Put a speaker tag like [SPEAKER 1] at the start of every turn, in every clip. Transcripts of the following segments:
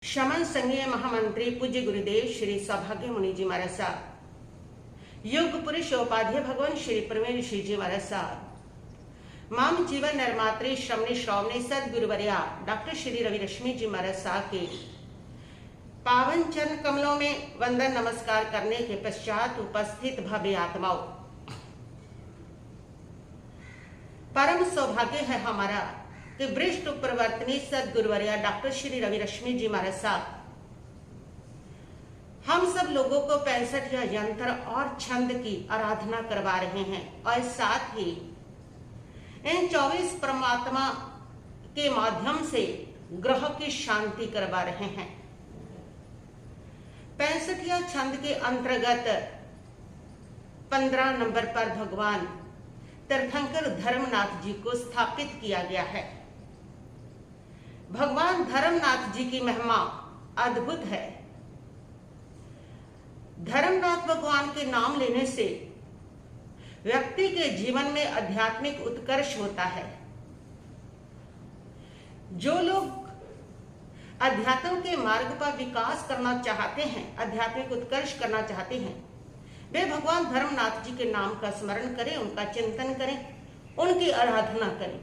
[SPEAKER 1] शमन संघीय महामंत्री पूज्य गुरुदेव श्री सौभाग्य मुनि जी महाराज साहब, योग पुरुष उपाध्याय भगवान श्री प्रवीण ऋषि जी महाराज साहब, माम जीवन निर्मात्री श्रमणी श्रवणी सदगुरुवर्या डॉक्टर श्री रवि रश्मि जी महाराज साहब के पावन चरण कमलों में वंदन नमस्कार करने के पश्चात उपस्थित भव्य आत्माओं, परम सौभाग्य है हमारा कि वरिष्ठ प्रवर्तनी सदगुरुवर्या डॉक्टर श्री रवि रश्मि जी महाराज साहब हम सब लोगों को 65 यंत्र और छंद की आराधना करवा रहे हैं और साथ ही इन 24 परमात्मा के माध्यम से ग्रह की शांति करवा रहे हैं। 65 छंद के अंतर्गत 15 नंबर पर भगवान तीर्थंकर धर्मनाथ जी को स्थापित किया गया है। भगवान धर्मनाथ जी की महिमा अद्भुत है। धर्मनाथ भगवान के नाम लेने से व्यक्ति के जीवन में आध्यात्मिक उत्कर्ष होता है। जो लोग अध्यात्म के मार्ग पर विकास करना चाहते हैं, आध्यात्मिक उत्कर्ष करना चाहते हैं, वे भगवान धर्मनाथ जी के नाम का स्मरण करें, उनका चिंतन करें, उनकी आराधना करें।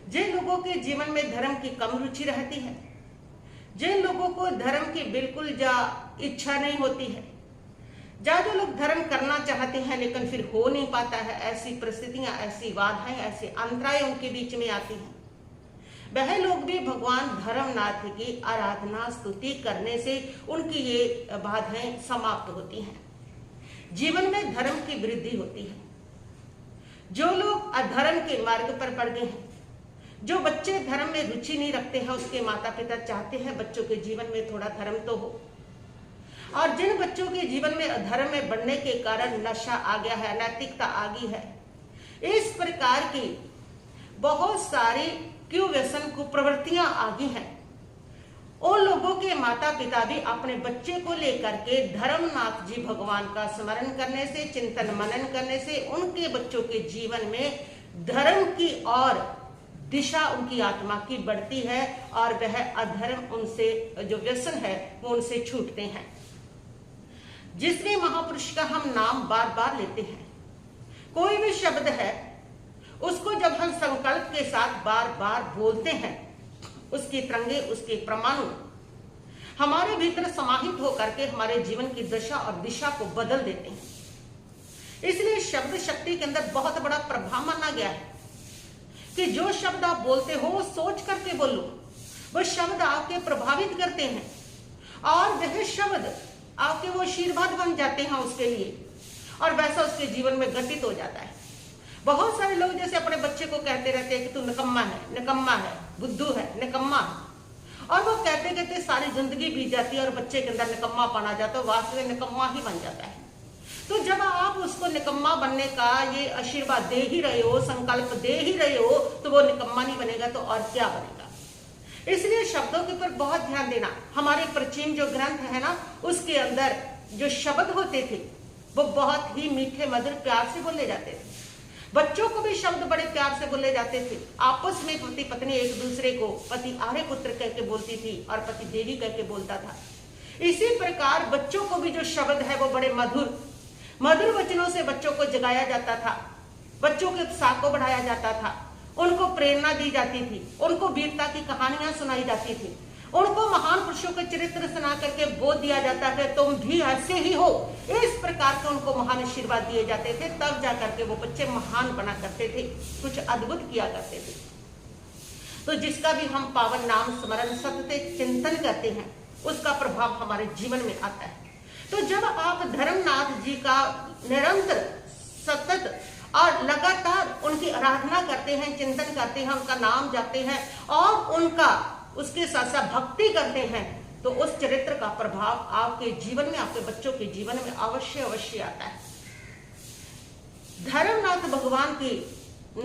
[SPEAKER 1] जिन लोगों के जीवन में धर्म की कम रुचि रहती है, जिन लोगों को धर्म की बिल्कुल इच्छा नहीं होती है, जो लोग धर्म करना चाहते हैं लेकिन फिर हो नहीं पाता है, ऐसी परिस्थितियां, ऐसी बाधाएं, ऐसे अंतराय उनके बीच में आती हैं, वह लोग भी भगवान धर्मनाथ की आराधना स्तुति करने से उनकी ये बाधाएं समाप्त होती हैं, जीवन में धर्म की वृद्धि होती है। जो लोग अधर्म के मार्ग पर पड़ गए हैं, जो बच्चे धर्म में रुचि नहीं रखते हैं, उसके माता पिता चाहते हैं बच्चों के जीवन में थोड़ा धर्म तो हो, और जिन बच्चों के जीवन में अधर्म में बढ़ने के कारण नशा आ गया है, नैतिकता आ गई है, इस प्रकार की बहुत सारी कुव्यसन कुप्रवृत्तियां आ गई हैं, उन लोगों के माता पिता भी अपने बच्चे को लेकर के धर्मनाथ जी भगवान का स्मरण करने से, चिंतन मनन करने से उनके बच्चों के जीवन में धर्म की और दिशा उनकी आत्मा की बढ़ती है और वह अधर्म उनसे जो व्यसन है वो उनसे छूटते हैं। जिस भी महापुरुष का हम नाम बार बार लेते हैं, कोई भी शब्द है उसको जब हम संकल्प के साथ बार बार बोलते हैं, उसके तरंगे, उसके परमाणु हमारे भीतर समाहित होकर के हमारे जीवन की दशा और दिशा को बदल देते हैं। इसलिए शब्द शक्ति के अंदर बहुत बड़ा प्रभाव माना गया है कि जो शब्द आप बोलते हो वो सोच करके बोलो, वो शब्द आपके प्रभावित करते हैं और वह शब्द आपके वो आशीर्वाद बन जाते हैं उसके लिए, और वैसा उसके जीवन में घटित हो जाता है। बहुत सारे लोग जैसे अपने बच्चे को कहते रहते हैं कि तू निकम्मा है, निकम्मा है, बुद्धू है, निकम्मा है, और वो कहते कहते सारी जिंदगी बीत जाती है और बच्चे के अंदर निकम्मा बना जाता है, वास्तव में निकम्मा ही बन जाता है। तो जब आप उसको निकम्मा बनने का ये आशीर्वाद दे ही रहे हो, संकल्प दे ही रहे हो, तो वो निकम्मा नहीं बनेगा तो और क्या बनेगा। इसलिए शब्दों के ऊपर बहुत ध्यान देना। हमारे प्राचीन जो ग्रंथ है ना, उसके अंदर जो शब्द होते थे वो बहुत ही मीठे मधुर प्यार से बोले जाते थे। बच्चों को भी शब्द बड़े प्यार से बोले जाते थे। आपस में पति पत्नी एक दूसरे को पति आर्य पुत्र कह के बोलती थी और पति देवी कह के बोलता था। इसी प्रकार बच्चों को भी जो शब्द है वो बड़े मधुर मधुर वचनों से बच्चों को जगाया जाता था, बच्चों के उत्साह को बढ़ाया जाता था, उनको प्रेरणा दी जाती थी, उनको वीरता की कहानियां सुनाई जाती थी, उनको महान पुरुषों के चरित्र सुना करके बोध दिया जाता है तुम भी ऐसे ही हो। इस प्रकार के उनको महान आशीर्वाद दिए जाते थे, तब जाकर के वो बच्चे महान बना करते थे, कुछ अद्भुत किया करते थे। तो जिसका भी हम पावन नाम स्मरण सत्य चिंतन करते हैं उसका प्रभाव हमारे जीवन में आता है। तो जब आप धर्मनाथ जी का निरंतर सतत और लगातार उनकी आराधना करते हैं, चिंतन करते हैं, उनका नाम जपते हैं और उनका उसके साथ साथ भक्ति करते हैं, तो उस चरित्र का प्रभाव आपके जीवन में, आपके बच्चों के जीवन में अवश्य अवश्य आता है। धर्मनाथ भगवान की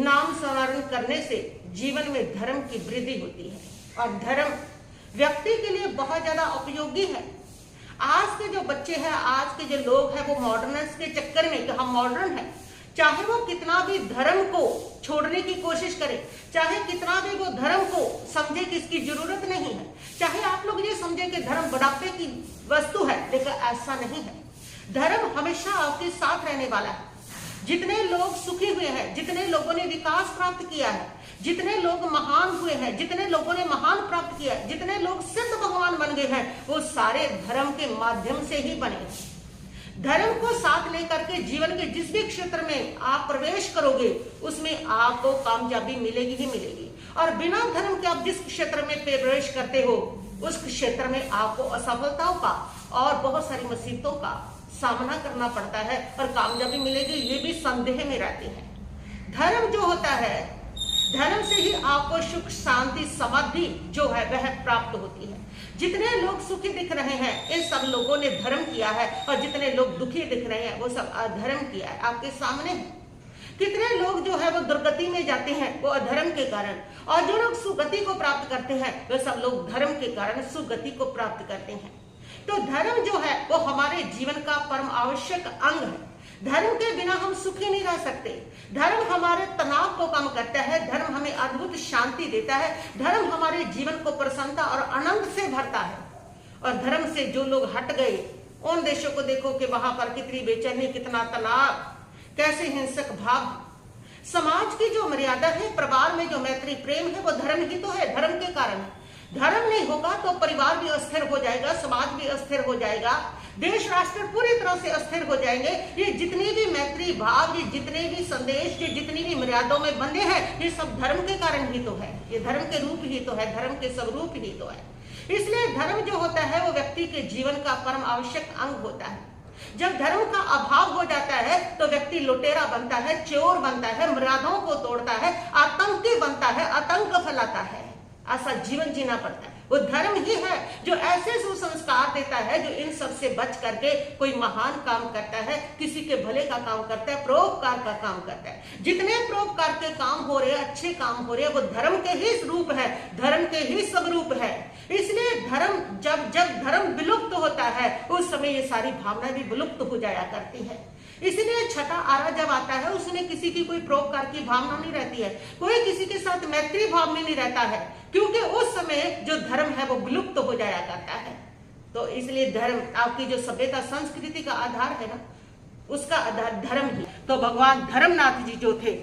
[SPEAKER 1] नाम स्मरण करने से जीवन में धर्म की वृद्धि होती है और धर्म व्यक्ति के लिए बहुत ज्यादा उपयोगी है। आज के जो बच्चे हैं, आज के जो लोग हैं, वो मॉडर्नस के चक्कर में कि हम मॉडर्न हैं, चाहे वो कितना भी धर्म को छोड़ने की कोशिश करे, चाहे कितना भी वो धर्म को समझे कि इसकी जरूरत नहीं है, चाहे आप लोग ये समझे कि धर्म बुढ़ापे की वस्तु है, लेकिन ऐसा नहीं है। धर्म हमेशा आपके साथ रहने वाला है। जितने लोग सुखी हुए हैं, जितने लोगों ने विकास प्राप्त किया है, जितने लोग महान हुए हैं, जितने लोगों ने महान प्राप्त किया है, जितने लोग सिद्ध भगवान बन गए हैं, वो सारे धर्म के माध्यम से ही बने। धर्म को साथ लेकर के जीवन के जिस भी क्षेत्र में आप प्रवेश करोगे उसमें आपको कामयाबी मिलेगी ही मिलेगी। और बिना धर्म के आप जिस क्षेत्र में प्रवेश करते हो उस क्षेत्र में आपको असफलताओं का और बहुत सारी मुसीबतों का सामना करना पड़ता है, और कामयाबी मिलेगी ये भी संदेह में रहती है। धर्म जो होता है, धर्म से ही आपको सुख शांति समाधि जो है वह प्राप्त होती है। जितने लोग सुखी दिख रहे हैं इन सब लोगों ने धर्म किया है, और जितने लोग दुखी दिख रहे हैं वो सब अधर्म किया है। आपके सामने है कितने लोग जो है वो दुर्गति में जाते हैं वो अधर्म के कारण, और जो लोग सुगति को प्राप्त करते हैं वो सब लोग धर्म के कारण सुगति को प्राप्त करते हैं। तो धर्म जो है वो हमारे जीवन का परम आवश्यक अंग है। धर्म के बिना हम सुखी नहीं रह सकते। धर्म हमारे तनाव को कम करता है, धर्म हमें अद्भुत शांति देता है, धर्म हमारे जीवन को प्रसन्नता और आनंद से भरता है। और धर्म से जो लोग हट गए उन देशों को देखो कि वहां पर कितनी बेचैनी, कितना तनाव, कैसे हिंसक भाव। समाज की जो मर्यादा है, परिवार में जो मैत्री प्रेम है वो धर्म ही तो है, धर्म के कारण। धर्म नहीं होगा तो परिवार भी अस्थिर हो जाएगा, समाज भी अस्थिर हो जाएगा, देश राष्ट्र पूरी तरह से अस्थिर हो जाएंगे। ये जितनी भी मैत्री भाव, ये जितने भी संदेश, ये जितनी भी मर्यादाओं में बंधे हैं, ये सब धर्म के कारण ही तो है, ये धर्म के रूप ही तो है, धर्म के स्वरूप ही तो है। इसलिए धर्म जो होता है वो व्यक्ति के जीवन का परम आवश्यक अंग होता है। जब धर्म का अभाव हो जाता है तो व्यक्ति लुटेरा बनता है, चोर बनता है, मर्यादाओं को तोड़ता है, आतंकी बनता है, आतंक फैलाता है। ऐसा जीवन जीना पड़ता है। वो धर्म ही है जो ऐसे सुसंस्कार देता है, जो इन सब से बच करके कोई महान काम करता है, किसी के भले का काम करता है, परोपकार का काम करता है। जितने परोपकार के काम हो रहे हैं, अच्छे काम हो रहे हैं, वो धर्म के ही स्वरूप है, धर्म के ही स्वरूप है। इसलिए धर्म जब धर्म विलुप्त होता है उस समय ये सारी भावनाएं भी विलुप्त हो जाया करती है। इसलिए छठा आरा जब आता है उसमें किसी की कोई परोपकार की भावना नहीं रहती है, कोई किसी के साथ मैत्री भाव में नहीं रहता है, क्योंकि उस समय जो धर्म है वो विलुप्त हो जाया करता है। तो इसलिए धर्म, आपकी जो सभ्यता संस्कृति का आधार है ना, उसका आधार धर्म ही। तो भगवान धर्मनाथ जी जो थे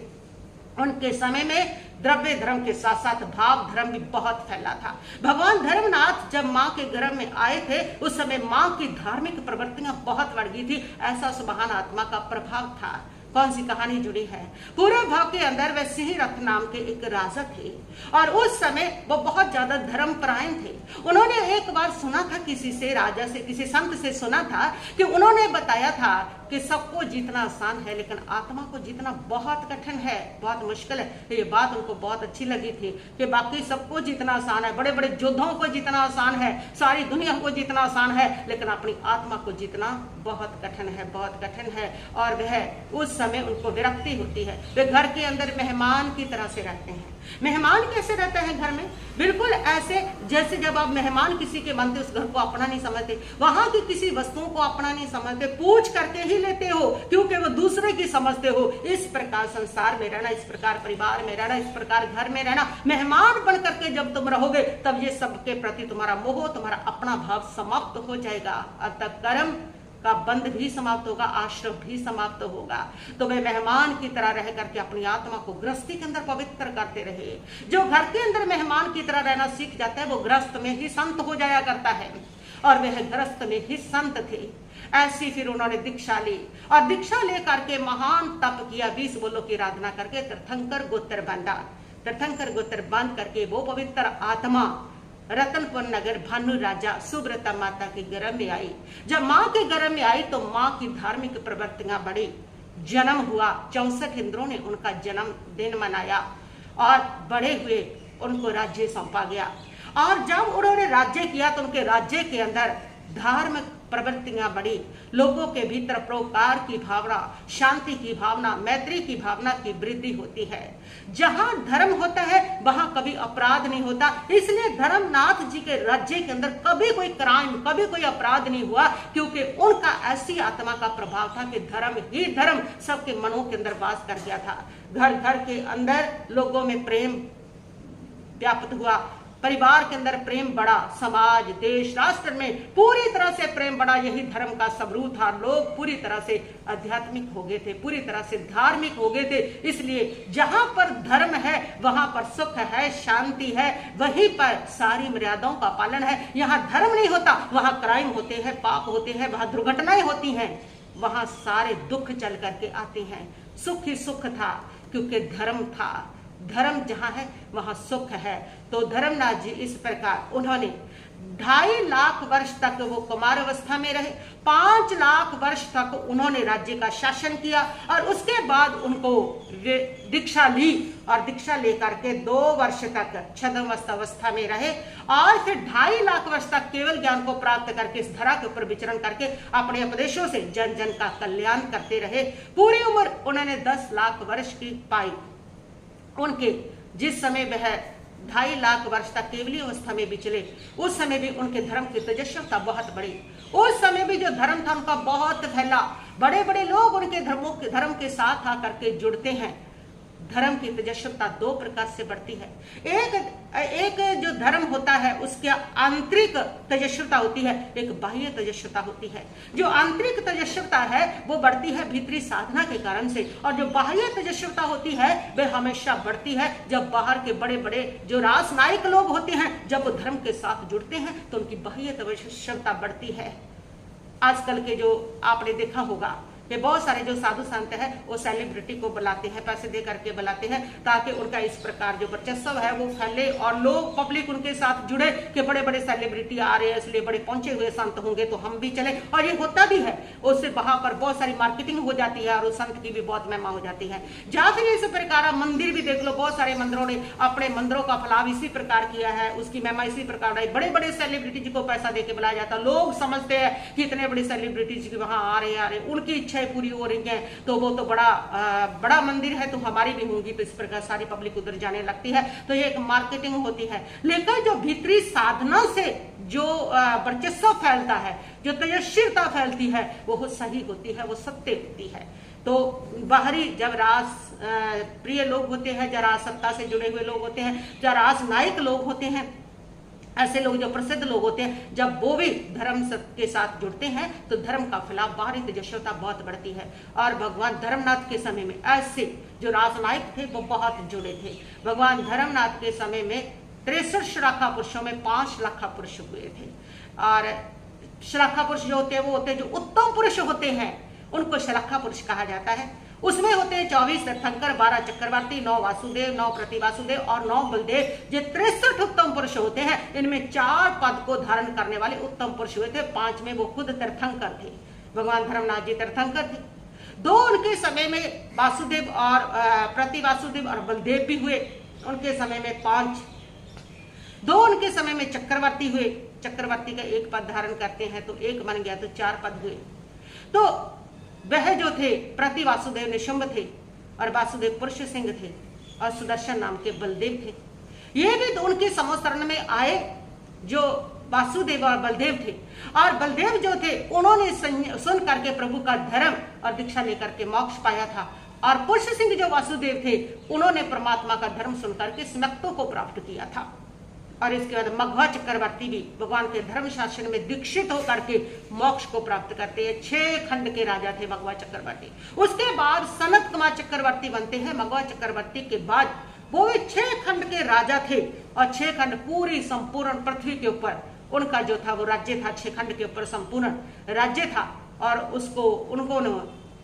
[SPEAKER 1] उनके समय में द्रव्य धर्म के साथ साथ भाव धर्म भी बहुत फैला था। भगवान धर्मनाथ जब माँ के गर्भ में आए थे उस समय माँ की धार्मिक प्रवृत्तियां बहुत बढ़ गई थी। ऐसा उस महान आत्मा का प्रभाव था। कौन सी कहानी जुड़ी है? पूर्व भाग के अंदर वह सिंह रथ नाम के एक राजा थे और उस समय वो बहुत ज्यादा धर्मपरायण थे। उन्होंने एक बार सुना था किसी से, राजा से, किसी संत से सुना था कि उन्होंने बताया था कि सबको जीतना आसान है लेकिन आत्मा को जीतना बहुत कठिन है, बहुत मुश्किल है। तो ये बात उनको बहुत अच्छी लगी थी कि बाकी सबको जीतना आसान है, बड़े बड़े योद्धाओं को जीतना आसान है, सारी दुनिया को जीतना आसान है, लेकिन अपनी आत्मा को जीतना बहुत कठिन है, बहुत कठिन है। और वह उस समय उनको विरक्ति होती है। वे घर के अंदर मेहमान की तरह से रहते हैं। मेहमान कैसे रहते हैं घर में? बिल्कुल ऐसे जैसे जब आप मेहमान किसी के बनते उस घर को अपना नहीं समझते, वहां की किसी वस्तुओं को अपना नहीं समझते, पूछ करके ही लेते हो क्योंकि वो दूसरे की समझते हो। इस प्रकार संसार में रहना, इस प्रकार परिवार में रहना, इस प्रकार घर में रहना, मेहमान बन करके जब तुम रहोगे तब ये सबके प्रति तुम्हारा मोह, तुम्हारा अपना भाव समाप्त हो जाएगा। अतः कर्म का बंध भी समाप्त होगा, आश्रम भी समाप्त होगा। तो वे मेहमान की तरह रह करके अपनी आत्मा को गृहस्थी के अंदर पवित्र करते रहे। जो घर के अंदर मेहमान की तरह रहना सीख जाता है वो गृहस्थ में ही संत हो जाया करता है, और वह गृहस्थ में ही संत थे। ऐसी फिर उन्होंने दीक्षा ली और दीक्षा लेकर के महान तप किया, 20 बोलों की आराधना करके तीर्थंकर गोत्र बांधा। तीर्थंकर गोत्र बांध करके वो पवित्र आत्मा रतनपुर नगर भानु राजा सुब्रता माता के गर्भ में आई। जब माँ के गर्भ में आई तो माँ की धार्मिक प्रवृत्तियां बढ़ी, जन्म हुआ, 64 इंद्रों ने उनका जन्म दिन मनाया और बड़े हुए उनको राज्य सौंपा गया। और जब उन्होंने राज्य किया तो उनके राज्य के अंदर धार्मिक प्रवृत्तियां बढ़ी, लोगों के भीतर परोपकार की भावना, शांति की भावना, मैत्री की भावना की वृद्धि होती है। जहां धर्म होता है वहां कभी अपराध नहीं होता। इसलिए धर्मनाथ जी के राज्य के अंदर कभी कोई क्राइम, कभी कोई अपराध नहीं हुआ, क्योंकि उनका ऐसी आत्मा का प्रभाव था कि धर्म ही धर्म सबके मनों के अंदर वास कर गया था। घर घर के अंदर लोगों में प्रेम व्याप्त हुआ, परिवार के अंदर प्रेम बढ़ा, समाज, देश, राष्ट्र में पूरी तरह से प्रेम बढ़ा। यही धर्म का सबूत था। लोग पूरी तरह से आध्यात्मिक हो गए थे, पूरी तरह से धार्मिक हो गए थे। इसलिए जहां पर धर्म है वहां पर सुख है, शांति है, वहीं पर सारी मर्यादाओं का पालन है। यहाँ धर्म नहीं होता वहां क्राइम होते हैं, पाप होते हैं, वहां दुर्घटनाएं होती हैं, वहां सारे दुख चल करके आते हैं। सुख ही सुख था क्योंकि धर्म था। धर्म जहां है वहां सुख है। तो धर्मनाथ जी इस प्रकार उन्होंने 2.5 लाख वर्ष तक वो कुमार अवस्था में रहे। 5 लाख वर्ष तक उन्होंने राज्य का शासन किया और उसके बाद उनको दीक्षा ली और दीक्षा लेकर के 2 वर्ष तक छद्मवस्थ अवस्था में रहे और फिर 2.5 लाख वर्ष तक केवल ज्ञान को प्राप्त करके इस धरा के ऊपर विचरण करके अपने उपदेशों से जन जन का कल्याण करते रहे। पूरी उम्र उन्होंने 10 लाख वर्ष की पाई। उनके जिस समय वह 2.5 लाख वर्ष तक केवली अवस्था में विचले, उस समय भी उनके धर्म की तेजस्विता बहुत बड़ी। उस समय भी जो धर्म था उनका बहुत फैला। बड़े बड़े लोग उनके धर्म के साथ आकर के जुड़ते हैं। धर्म की तेजस्विता 2 प्रकार से बढ़ती है। एक जो धर्म होता है उसकी आंतरिक तेजस्विता होती है, एक बाह्य तेजस्विता होती है। जो आंतरिक तेजस्विता है वो बढ़ती है भीतरी साधना के कारण से, और जो बाह्य तेजस्विता होती है वह हमेशा बढ़ती है जब बाहर के बड़े बड़े जो राजनायक लोग होते हैं जब वो धर्म के साथ जुड़ते हैं तो उनकी बाह्य तेजस्विता बढ़ती है। आजकल के जो आपने देखा होगा कि बहुत सारे जो साधु संत है वो सेलिब्रिटी को बुलाते हैं, पैसे दे करके बुलाते हैं ताकि उनका इस प्रकार जो वर्चस्व है वो फैले और लोग पब्लिक उनके साथ जुड़े कि बड़े बड़े सेलिब्रिटी आ रहे हैं इसलिए बड़े पहुंचे हुए संत होंगे तो हम भी चले। और ये होता भी है, उससे वहां पर बहुत सारी मार्केटिंग हो जाती है और उस संत की भी बहुत महिमा हो जाती है। या फिर इस प्रकार मंदिर भी देख लो, बहुत सारे मंदिरों ने अपने मंदिरों का फैलाव इसी प्रकार किया है, उसकी महिमा इसी प्रकार है। बड़े बड़े सेलिब्रिटी जी को पैसा दे के बुलाया जाता, लोग समझते हैं कि इतने बड़े सेलिब्रिटी जी वहां आ रहे उनकी इच्छाएं पूरी हो रही हैं तो वो तो बड़ा मंदिर है तो हमारी भी होंगी, तो इस प्रकार सारी पब्लिक उधर जाने लगती है। तो ये एक मार्केटिंग होती है। लेकिन जो भीतरी साधना से जो वर्चस्व फैलता है, जो तेजस्विता फैलती है वो सही होती है, वो सत्य होती है। तो बाहरी जब प्रिय लोग होते हैं, जब राजसत्ता से जुड़े हुए लोग होते हैं, जब राजनायक लोग होते हैं, ऐसे लोग जो प्रसिद्ध लोग होते हैं, जब वो भी धर्म के साथ जुड़ते हैं तो धर्म का फैलाव बाहरी तेजस्विता बहुत बढ़ती है। और भगवान धर्मनाथ के समय में ऐसे जो राजनायक थे वो बहुत जुड़े थे। भगवान धर्मनाथ के समय में 63 श्राखा पुरुषों में 5 लाखा पुरुष हुए थे। और श्राखा पुरुष जो होते हैं वो होते हैं जो उत्तम पुरुष होते हैं, उनको श्राखा पुरुष कहा जाता है। उसमें होते हैं 24 तीर्थंकर, 12 चक्रवर्ती, 9 वासुदेव, 9 प्रतिवासुदेव और 9 बलदेव। ये 63 उत्तम पुरुष होते हैं। इनमें 4 पद को धारण करने वाले उत्तम पुरुष हुए थे। 5 में वो खुद तीर्थंकर थे। भगवान धर्मनाथ जी तीर्थंकर थे। 2 उनके समय में वासुदेव और प्रतिवासुदेव और बलदेव भी हुए। उनके समय में 5। 2 उनके समय में चक्रवर्ती हुए। चक्रवर्ती का 1 पद धारण करते हैं तो 1 बन गया तो 4 पद हुए। तो वह जो थे प्रति वासुदेव निशुंभ थे और वासुदेव पुरुष सिंह थे और सुदर्शन नाम के बलदेव थे। ये भी उनके समोसरण में आए जो वासुदेव और बलदेव थे। और बलदेव जो थे उन्होंने सुन करके प्रभु का धर्म और दीक्षा लेकर के मोक्ष पाया था। और पुरुष सिंह जो वासुदेव थे उन्होंने परमात्मा का धर्म सुन करके स्मक्तों को प्राप्त किया था। और इसके बाद मघवा चक्रवर्ती भी भगवान के धर्म शासन में दीक्षित होकर के मोक्ष को प्राप्त करते हैं। 6 खंड के राजा थे मघवा चक्रवर्ती। उसके बाद सनत कुमार चक्रवर्ती बनते हैं। मघवा चक्रवर्ती के बाद वो भी 6 खंड के राजा थे और 6 खंड पूरी संपूर्ण पृथ्वी के ऊपर उनका जो था वो राज्य था। 6 खंड के ऊपर संपूर्ण राज्य था और उसको उनको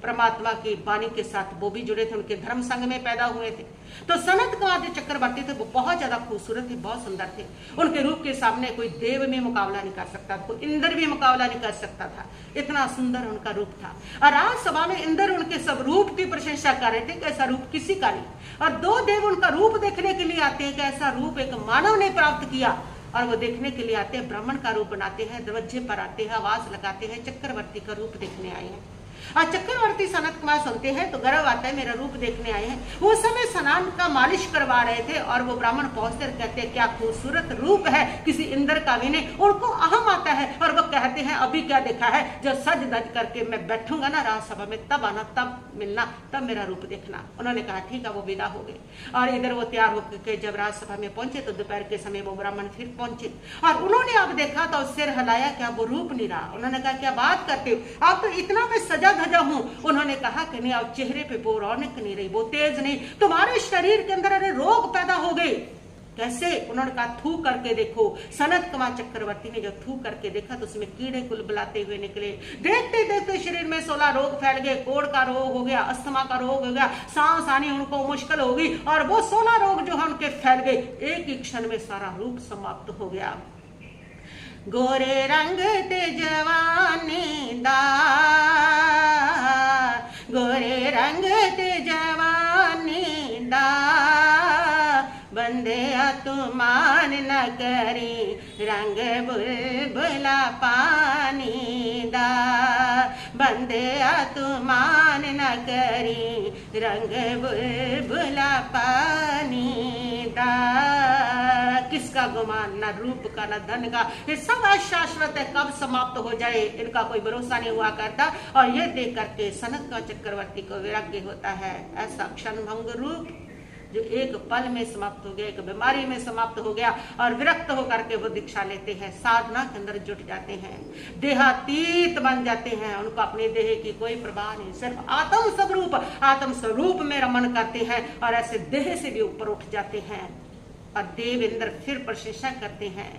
[SPEAKER 1] परमात्मा की वाणी के साथ वो भी जुड़े थे, उनके धर्म संघ में पैदा हुए थे। तो सनत कुमार जो चक्रवर्ती थे वो बहुत ज्यादा खूबसूरत थे, बहुत सुंदर थे। उनके रूप के सामने कोई देव में मुकाबला नहीं कर सकता था, कोई इंद्र भी मुकाबला नहीं कर सकता था। इतना सुंदर उनका रूप था। और राजसभा में इंद्र उनके सब रूप की प्रशंसा कर रहे थे कि ऐसा रूप किसी का नहीं। और 2 देव उनका रूप देखने के लिए आते हैं कि ऐसा रूप एक मानव ने प्राप्त किया। और वो देखने के लिए आते हैं, ब्राह्मण का रूप बनाते हैं, दरवाजे पर आते हैं, आवाज लगाते हैं, चक्रवर्ती का रूप देखने आए हैं। और चक्रवर्ती सनत कुमार सुनते हैं तो गर्व आता है, मेरा रूप देखने आए हैं। वो समय स्नान का मालिश करवा रहे थे और वो ब्राह्मण पहुंचते कहते हैं क्या खूबसूरत रूप है, किसी इंद्र का भी नहीं। उनको अहम आता है और वो कहते कहते हैं अभी क्या देखा है, जब सज धज करके मैं बैठूंगा ना राज्यसभा में तब आना, तब मिलना, तब मेरा रूप देखना। उन्होंने कहा ठीक है, वो विदा हो गए। और इधर वो तैयार होकर के जब राज्यसभा में पहुंचे तो दोपहर के समय वो ब्राह्मण फिर पहुंचे और उन्होंने अब देखा तो सिर हिलाया, क्या वो रूप नहीं रहा। उन्होंने कहा क्या बात करते हो, आप तो इतना मैं सजा धजा हूं। उन्होंने कहा कि नहीं, अब चेहरे पे वो रौनक नहीं रही, वो तेज नहीं, तुम्हारे शरीर के अंदर अरे रोग पैदा हो गए। कैसे? उन्होंने कहा थू करके देखो। सनत कुमार चक्रवर्ती ने जब थू करके देखा तो उसमें कीड़े कुलबुलाते हुए निकले। देखते देखते शरीर में 16 रोग फैल गए। कोढ़ का रोग हो गया, अस्थमा का रोग हो गया, सांस आनी उनको मुश्किल हो गई और वो 16 रोग जो है उनके फैल गए। एक ही क्षण में सारा रूप समाप्त हो गया। गोरे रंग ते जवानी दा, गोरे रंग ते जवानी दा, बंदे तू मान न करी, रंग बुलबुला पानी दा, बंदे तू मान न करी, रंग बुलबुला पानी दा। किसका गुमान, न रूप का न धन का, ये सब अशाश्वत है, कब समाप्त हो जाए इनका कोई भरोसा नहीं हुआ करता। और ये देख करके सनत का चक्रवर्ती को वैराग्य होता है। ऐसा क्षणभंग रूप जो एक पल में समाप्त हो गया, एक बीमारी में समाप्त हो गया और विरक्त होकर के वो दीक्षा लेते हैं, साधना के अंदर जुट जाते हैं, देहातीत बन जाते हैं। उनको अपने देह की कोई परवाह नहीं, सिर्फ आत्म स्वरूप में रमन करते हैं और ऐसे देह से भी ऊपर उठ जाते हैं और देवेंद्र फिर प्रशंसा करते हैं।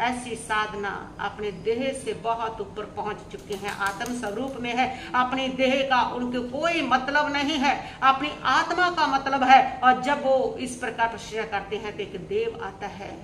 [SPEAKER 1] ऐसी साधना अपने देह से बहुत ऊपर पहुंच चुके हैं, आत्म स्वरूप में है। अपनी देह का उनको कोई मतलब नहीं है, अपनी आत्मा का मतलब है। और जब वो इस प्रकार प्रशंसा करते हैं तो एक देव आता है,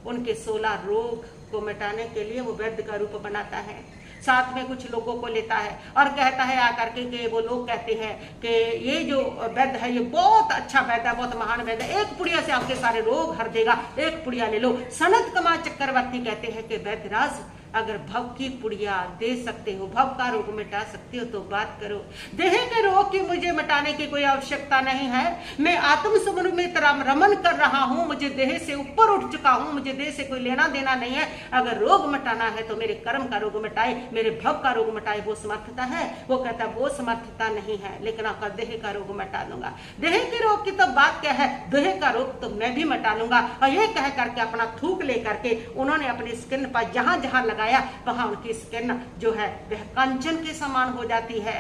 [SPEAKER 1] उनके 16 रोग को मिटाने के लिए वो वैद्य का रूप बनाता है। साथ में कुछ लोगों को लेता है और कहता है आकर के वो लोग कहते हैं कि ये जो वैद्य है ये बहुत अच्छा वैद्य है, बहुत महान वैद्य है, एक पुड़िया से आपके सारे रोग हर देगा, एक पुड़िया ले लो। सनत कुमार चक्रवर्ती कहते हैं कि वैद्यराज अगर भव की पुड़िया दे सकते हो, भव का रोग मिटा सकते हो तो बात करो। देह के रोग की मुझे मिटाने की कोई आवश्यकता नहीं है, मैं आत्म स्वरूप में रमन कर रहा हूं, मुझे देह से ऊपर उठ चुका हूं, मुझे देह से कोई लेना देना नहीं है। अगर रोग मिटाना है तो मेरे कर्म का रोग मिटाए, मेरे भव का रोग मिटाए, वो समर्थता है। वो कहता है वो समर्थता नहीं है, लेकिन आपका देह का रोग मिटा दूंगा। देह के रोग की तो बात क्या है, देह का रोग तो मैं भी मिटा लूंगा। और ये कह करके अपना थूक लेकर के उन्होंने अपनी स्किन पर जहां जहां लगाया वहां उनकी स्किन जो है वह कंचन के समान हो जाती है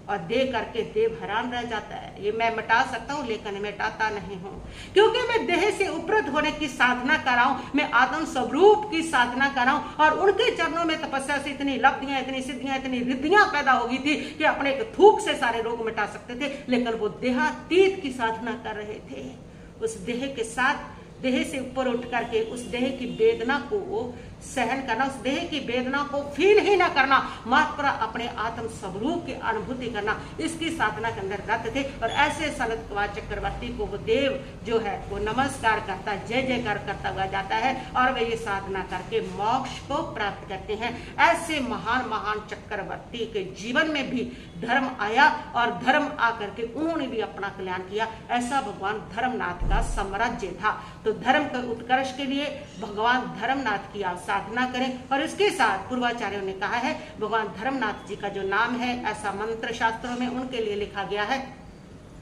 [SPEAKER 1] और देख करके देव हैरान रह जाता है। ये मैं मिटा सकता हूं लेकिन मिटाता नहीं हूं, क्योंकि मैं देह से उपरत होने की साधना कर रहा हूं, मैं आत्म स्वरूप की साधना कर रहा हूं। और उनके चरणों में तपस्या से इतनी लब्धियां, इतनी सिद्धियां, इतनी रिद्धियां पैदा हो गई थी कि अपने एक थूक से सारे रोग मिटा सकते थे। लेकिन वो देहातीत की साधना कर रहे थे, उस देह के साथ देह से ऊपर उठ करके उस देह की वेदना को सहन करना, उस देह की वेदना को फील ही ना करना, मात्र अपने आत्म स्वरूप की अनुभूति करना, इसकी साधना के अंदर रत थे। और ऐसे सनत कुमार चक्रवर्ती को वो देव जो है वो नमस्कार करता, जय जयकार करता हुआ जाता है और वे ये साधना करके मोक्ष को प्राप्त करते हैं। ऐसे महान महान चक्रवर्ती के जीवन में भी धर्म आया और धर्म आकर के उन्होंने भी अपना कल्याण किया। ऐसा भगवान धर्मनाथ का साम्राज्य था। तो धर्म के उत्कर्ष के लिए भगवान धर्मनाथ की आप साधना करें। और इसके साथ पूर्वाचार्यों ने कहा है भगवान धर्मनाथ जी का जो नाम है, ऐसा मंत्र शास्त्रों में उनके लिए लिखा गया है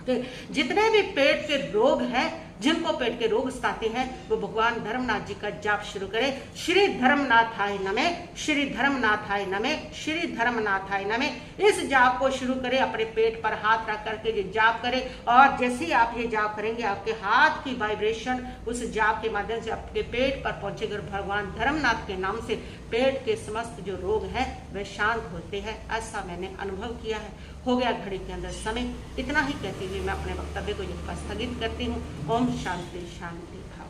[SPEAKER 1] कि जितने भी पेट के रोग हैं, जिनको पेट के रोग सताते हैं, वो भगवान धर्मनाथ जी का जाप शुरू करें। श्री धर्मनाथाय नमः, श्री धर्मनाथाय नमः, श्री धर्मनाथाय नमः। इस जाप को शुरू करें, अपने पेट पर हाथ रख करके ये जाप करें। और जैसे ही आप ये जाप करेंगे आपके हाथ की वाइब्रेशन उस जाप के माध्यम से आपके पेट पर पहुंचेगी और भगवान धर्मनाथ के नाम से पेट के समस्त जो रोग हैं वे शांत होते हैं। ऐसा मैंने अनुभव किया है। हो गया घड़ी के अंदर समय, इतना ही कहते हुए मैं अपने वक्तव्य को यहीं पर स्थगित करती हूँ। ओम शांति शांति भाव।